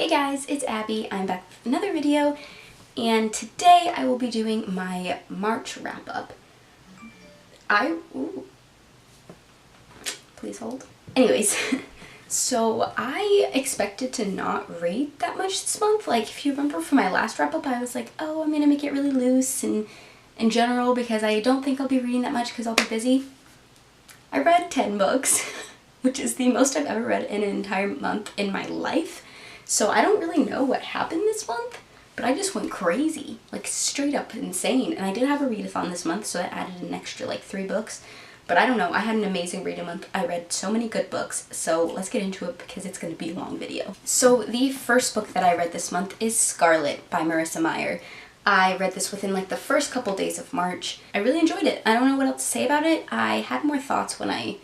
Hey guys, it's Abby. I'm back with another video, and today I will be doing my March wrap-up. Please hold. Anyways, so I expected to not read that much this month. Like, if you remember from my last wrap-up, I was like, oh, I'm gonna make it really loose and in general because I don't think I'll be reading that much because I'll be busy. I read 10 books, which is the most I've ever read in an entire month in my life. So I don't really know what happened this month, but I just went crazy, like straight up insane. And I did have a readathon this month, so I added an extra like 3 books. But I don't know, I had an amazing reading month. I read so many good books, so let's get into it because it's going to be a long video. So the first book that I read this month is Scarlet by Marissa Meyer. I read this within like the first couple days of March. I really enjoyed it. I don't know what else to say about it. I had more thoughts when I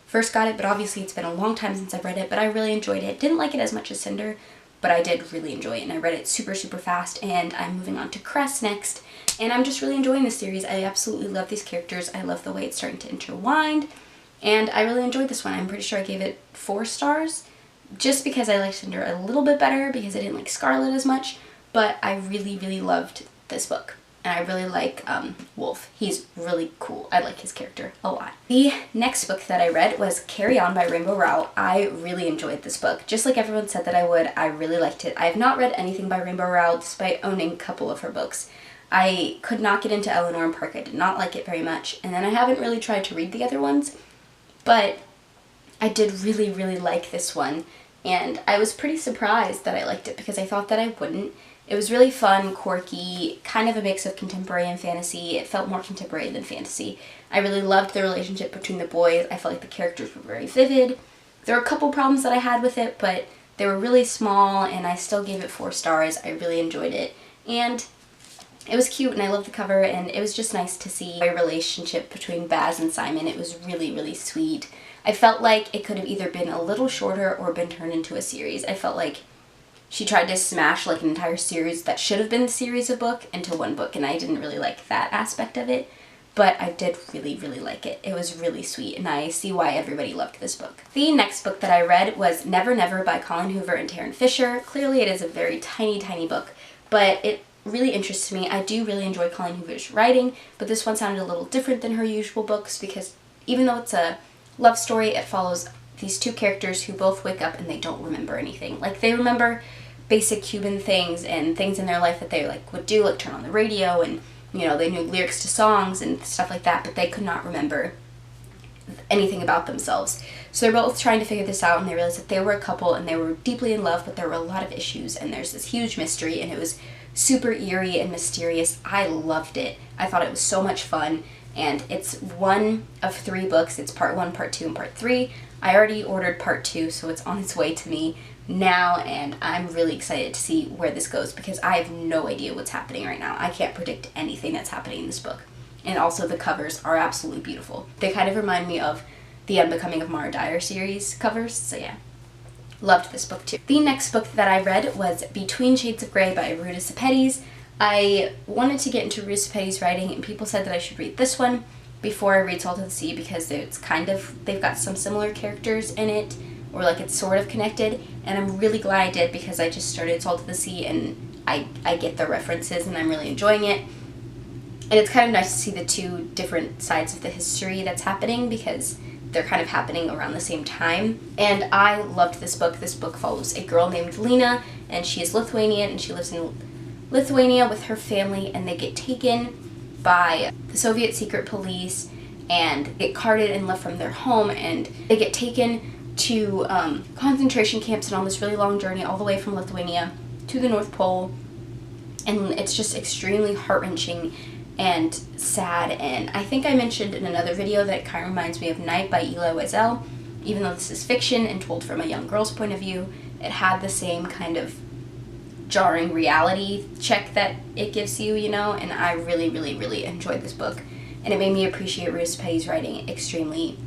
first got it, but obviously it's been a long time since I've read it, but I really enjoyed it. Didn't like it as much as Cinder, but I did really enjoy it, and I read it super fast, and I'm moving on to Cress next, and I'm just really enjoying this series. I absolutely love these characters. I love the way it's starting to intertwine, and I really enjoyed this one. I'm pretty sure I gave it 4 stars, just because I liked Cinder a little bit better, because I didn't like Scarlet as much, but I really loved this book. And I really like Wolf. He's really cool. I like his character a lot. The next book that I read was Carry On by Rainbow Rowell. I really enjoyed this book. Just like everyone said that I would, I really liked it. I have not read anything by Rainbow Rowell despite owning a couple of her books. I could not get into Eleanor and Park. I did not like it very much. And then I haven't really tried to read the other ones, but I did really like this one. And I was pretty surprised that I liked it because I thought that I wouldn't. It was really fun, quirky, kind of a mix of contemporary and fantasy. It felt more contemporary than fantasy. I really loved the relationship between the boys. I felt like the characters were very vivid. There were a couple problems that I had with it, but they were really small, and I still gave it 4 stars. I really enjoyed it. And it was cute, and I loved the cover, and it was just nice to see a relationship between Baz and Simon. It was really sweet. I felt like it could have either been a little shorter or been turned into a series. I felt like she tried to smash like an entire series that should have been a series of book into one book, and I didn't really like that aspect of it, but I did really like it. It was really sweet, and I see why everybody loved this book. The next book that I read was Never Never by Colin Hoover and Taryn Fisher. Clearly it is a very tiny book, but it really interests me. I do really enjoy Colin Hoover's writing, but this one sounded a little different than her usual books because even though it's a love story, it follows these 2 characters who both wake up and they don't remember anything. Like, they remember basic Cuban things and things in their life that they like would do, like turn on the radio, and you know, they knew lyrics to songs and stuff like that, but they could not remember anything about themselves. So they're both trying to figure this out, and they realized that they were a couple and they were deeply in love, but there were a lot of issues, and there's this huge mystery, and it was super eerie and mysterious. I loved it. I thought it was so much fun, and it's one of 3 books. It's part 1, part 2, and part 3. I already ordered part 2, so it's on its way to me now, and I'm really excited to see where this goes because I have no idea what's happening right now. I can't predict anything that's happening in this book. And also the covers are absolutely beautiful. They kind of remind me of the Unbecoming of Mara Dyer series covers, so yeah. Loved this book too. The next book that I read was Between Shades of Grey by Ruta Sepetys. I wanted to get into Ruta Sepetys' writing, and people said that I should read this one before I read Salt of the Sea because it's kind of, they've got some similar characters in it, or like it's sort of connected, and I'm really glad I did because I just started Salt of the Sea and I get the references and I'm really enjoying it. And it's kind of nice to see the 2 different sides of the history that's happening because they're kind of happening around the same time. And I loved this book. This book follows a girl named Lena, and she is Lithuanian, and she lives in Lithuania with her family, and they get taken by the Soviet secret police and get carted and left from their home, and they get taken to concentration camps and on this really long journey all the way from Lithuania to the North Pole, and it's just extremely heart-wrenching and sad. And I think I mentioned in another video that it kind of reminds me of Night by Elie Wiesel. Even though this is fiction and told from a young girl's point of view, it had the same kind of jarring reality check that it gives you, you know, and I really enjoyed this book, and it made me appreciate Ruta Sepetys' writing extremely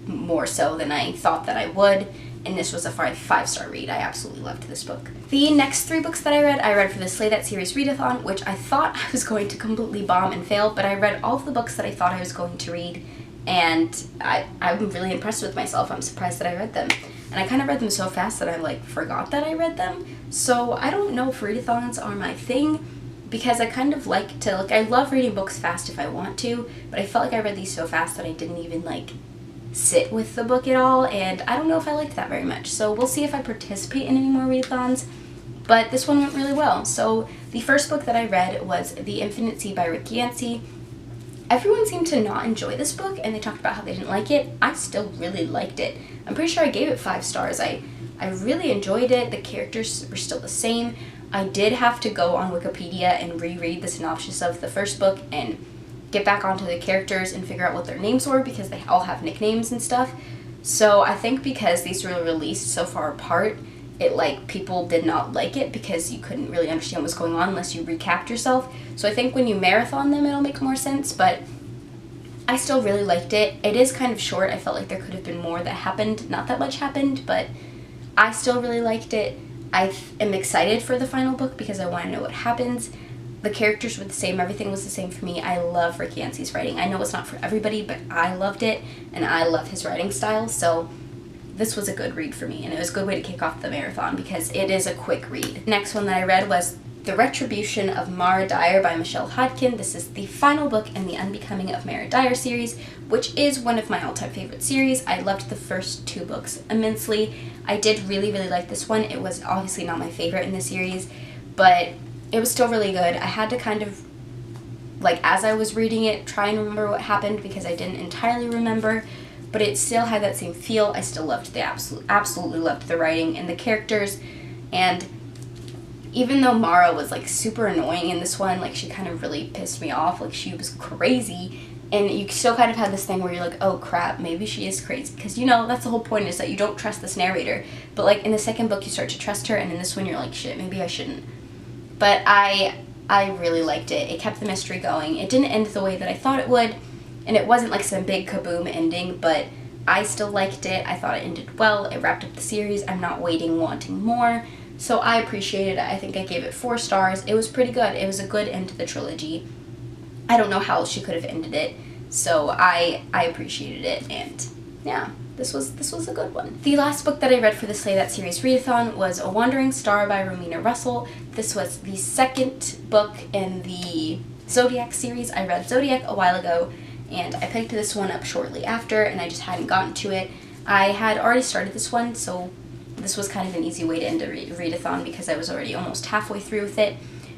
more so than I thought that I would, and this was a 5-star read. I absolutely loved this book. The next 3 books that I read for the Slay That Series readathon, which I thought I was going to completely bomb and fail, but I read all of the books that I thought I was going to read, and I'm really impressed with myself. I'm surprised that I read them. and I kind of read them so fast that I like forgot that I read them. So I don't know if readathons are my thing, because I kind of like to, like, I love reading books fast if I want to, but I felt like I read these so fast that I didn't even like sit with the book at all, and I don't know if I liked that very much. So we'll see if I participate in any more readathons, but this one went really well. So the first book that I read was The Infinite Sea by Rick Yancey. Everyone seemed to not enjoy this book, and they talked about how they didn't like it. I still really liked it. I'm pretty sure I gave it 5 stars. I really enjoyed it. The characters were still the same. I did have to go on Wikipedia and reread the synopsis of the first book and get back onto the characters and figure out what their names were, because they all have nicknames and stuff. So I think because these were released so far apart, it like people did not like it because you couldn't really understand what's going on unless you recapped yourself. So I think when you marathon them it'll make more sense, but I still really liked it. It is kind of short. I felt like there could have been more that happened. Not that much happened, but I still really liked it. I am excited for the final book because I want to know what happens. The characters were the same. Everything was the same for me. I love Rick Yancey's writing. I know it's not for everybody, but I loved it, and I love his writing style, so this was a good read for me, and it was a good way to kick off the marathon because it is a quick read. Next one that I read was The Retribution of Mara Dyer by Michelle Hodkin. This is the final book in the Unbecoming of Mara Dyer series, which is one of my all-time favorite series. I loved the first 2 books immensely. I did really, really like this one. It was obviously not my favorite in the series, but it was still really good. I had to kind of, like, as I was reading it, try and remember what happened because I didn't entirely remember, but it still had that same feel. I still loved the absolutely loved the writing and the characters, and even though Mara was like super annoying in this one, like she kind of really pissed me off, like she was crazy, and you still kind of had this thing where you're like, oh crap, maybe she is crazy, because you know that's the whole point, is that you don't trust this narrator, but like in the second book you start to trust her, and in this one you're like, shit, maybe I shouldn't. But I really liked it. It kept the mystery going. It didn't end the way that I thought it would, and it wasn't like some big kaboom ending, but I still liked it. I thought it ended well. It wrapped up the series. I'm not waiting, wanting more. So I appreciated it. I think I gave it 4 stars. It was pretty good. It was a good end to the trilogy. I don't know how else she could have ended it. So I appreciated it, and yeah, this was a good one. The last book that I read for the Slay That Series readathon was A Wandering Star by Romina Russell. This was the second book in the Zodiac series. I read Zodiac a while ago, and I picked this one up shortly after, and I just hadn't gotten to it. I had already started this one, so this was kind of an easy way to end a readathon because I was already almost halfway through with it.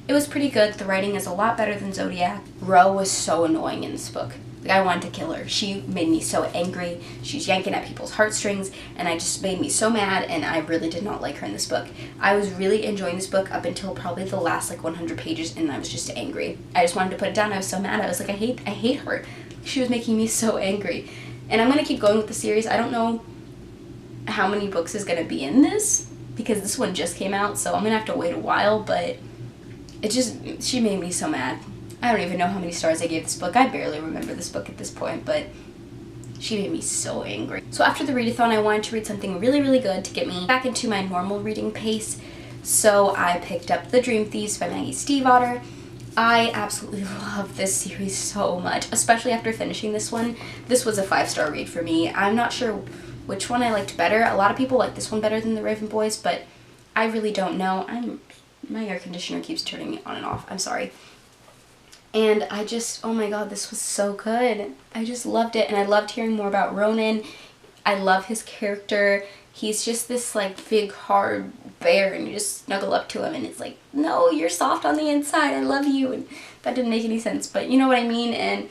It was pretty good. The writing is a lot better than Zodiac. Ro was so annoying in this book. Like, I wanted to kill her. She made me so angry. She's yanking at people's heartstrings, and I just made me so mad, and I really did not like her in this book. I was really enjoying this book up until probably the last, like, 100 pages, and I was just angry. I just wanted to put it down. I was so mad. I was like, I hate her. She was making me so angry. And I'm going to keep going with the series. I don't know how many books is going to be in this, because this one just came out, so I'm going to have to wait a while, but she made me so mad. I don't even know how many stars I gave this book. I barely remember this book at this point, but she made me so angry. So after the readathon, I wanted to read something really, really good to get me back into my normal reading pace. So I picked up The Dream Thieves by Maggie Stiefvater. I absolutely love this series so much, especially after finishing this one. This was a 5-star read for me. I'm not sure which one I liked better. A lot of people like this one better than The Raven Boys, but I really don't know. My air conditioner keeps turning me on and off. I'm sorry. And I just, oh my god, this was so good. I just loved it, and I loved hearing more about Ronan. I love his character. He's just this, like, big, hard bear, and you just snuggle up to him, and it's like, no, you're soft on the inside, I love you, and that didn't make any sense, but you know what I mean, and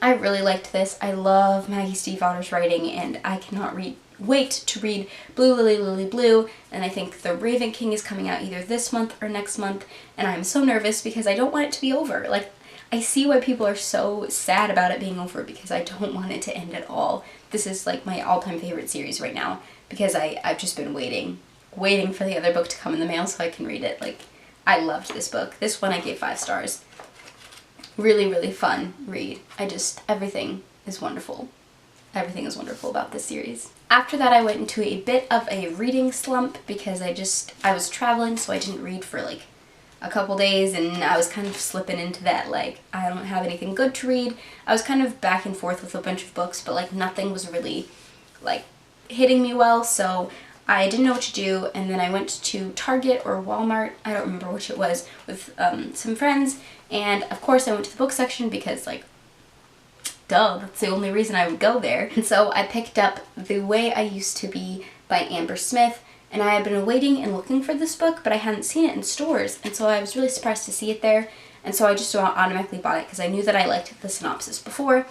I really liked this. I love Maggie Stiefvater's writing, and I cannot wait to read Blue Lily Lily Blue, and I think The Raven King is coming out either this month or next month, and I'm so nervous because I don't want it to be over. Like, I see why people are so sad about it being over, because I don't want it to end at all. This is like my all-time favorite series right now, because I've just been waiting for the other book to come in the mail so I can read it. Like, I loved this book. This one I gave 5 stars. Really, really fun read. Everything is wonderful. Everything is wonderful about this series. After that, I went into a bit of a reading slump because I was traveling, so I didn't read for like a couple days, and I was kind of slipping into that, like, I don't have anything good to read. I was kind of back and forth with a bunch of books, but like nothing was really like hitting me well, so I didn't know what to do, and then I went to Target or Walmart, I don't remember which it was, with some friends, and of course I went to the book section because, like, duh, that's the only reason I would go there. And so I picked up The Way I Used to Be by Amber Smith, and I had been waiting and looking for this book, but I hadn't seen it in stores, and so I was really surprised to see it there, and so I just automatically bought it because I knew that I liked the synopsis before,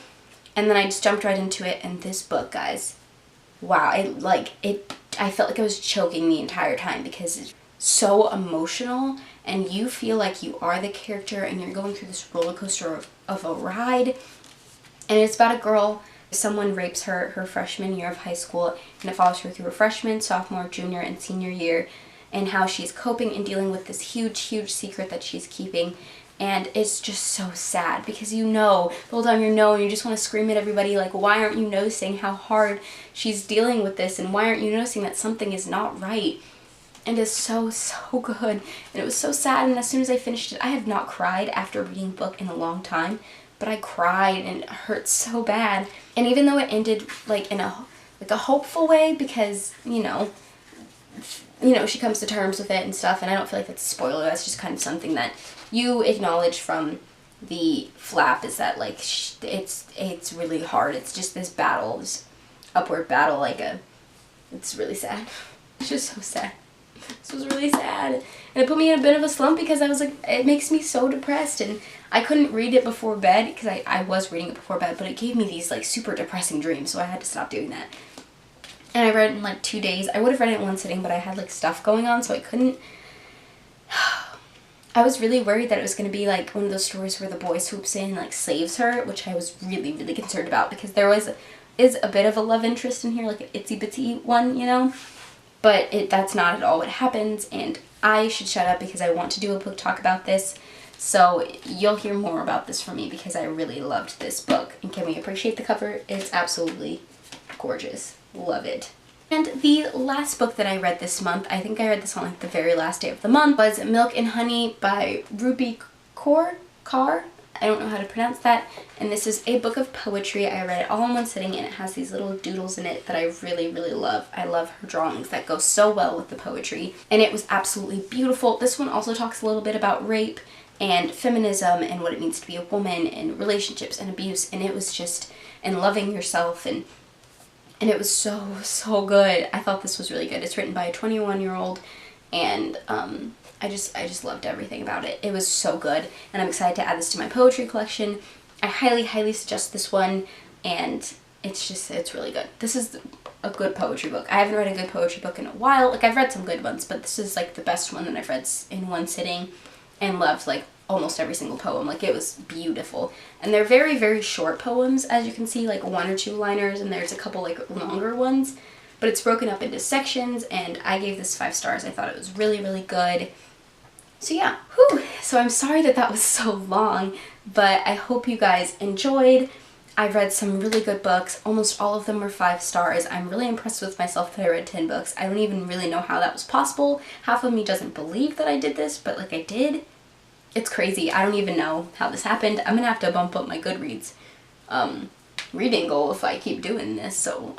and then I just jumped right into it, and this book, guys, wow, I felt like I was choking the entire time because it's so emotional, and you feel like you are the character, and you're going through this roller coaster of a ride. And it's about a girl, someone rapes her freshman year of high school, and it follows her through her freshman, sophomore, junior, and senior year, and how she's coping and dealing with this huge, huge secret that she's keeping. And it's just so sad because you know, the whole time and you just want to scream at everybody, like, why aren't you noticing how hard she's dealing with this, and why aren't you noticing that something is not right? And it's so, so good. And it was so sad, and as soon as I finished it, I have not cried after reading a book in a long time. But I cried, and it hurt so bad. And even though it ended like in a hopeful way, because you know she comes to terms with it and stuff, and I don't feel like that's a spoiler. That's just kind of something that you acknowledge from the flap, is that like it's really hard. It's just this battle, this upward battle. It's really sad. It's just so sad. This was really sad, and it put me in a bit of a slump because I was like, it makes me so depressed, and I couldn't read it before bed because I was reading it before bed, but it gave me these like super depressing dreams, so I had to stop doing that. And I read it in like 2 days. I would have read it in one sitting, but I had like stuff going on, so I couldn't. I was really worried that it was going to be like one of those stories where the boy swoops in and like saves her, which I was really, really concerned about because there is a bit of a love interest in here, like an itsy bitsy one, you know? But that's not at all what happens, and I should shut up because I want to do a book talk about this. So you'll hear more about this from me because I really loved this book. And can we appreciate the cover? It's absolutely gorgeous. Love it. And the last book that I read this month, I think I read this on like the very last day of the month, was Milk and Honey by Ruby Kaur. I don't know how to pronounce that. And this is a book of poetry. I read it all in one sitting, and it has these little doodles in it that I really, really love. I love her drawings that go so well with the poetry. And it was absolutely beautiful. This one also talks a little bit about rape and feminism and what it means to be a woman and relationships and abuse. And it was just, and loving yourself, and it was so, so good. I thought this was really good. It's written by a 21-year-old, and I just loved everything about it. It was so good, and I'm excited to add this to my poetry collection. I highly, highly suggest this one, and it's really good. This is a good poetry book. I haven't read a good poetry book in a while. Like, I've read some good ones, but this is like the best one that I've read in one sitting, and loved like almost every single poem. Like, it was beautiful. And they're very, very short poems, as you can see, like 1 or 2 liners, and there's a couple like longer ones, but it's broken up into sections, and I gave this 5 stars. I thought it was really, really good. So yeah, whew. So I'm sorry that was so long, but I hope you guys enjoyed. I read some really good books. Almost all of them were 5 stars. I'm really impressed with myself that I read 10 books. I don't even really know how that was possible. Half of me doesn't believe that I did this, but like, I did. It's crazy. I don't even know how this happened. I'm gonna have to bump up my Goodreads reading goal if I keep doing this, so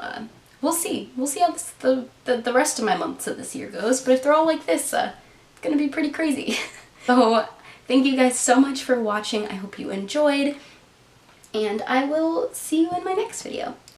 we'll see. We'll see how the rest of my months of this year goes, but if they're all like this, it's gonna be pretty crazy. So thank you guys so much for watching. I hope you enjoyed, and I will see you in my next video.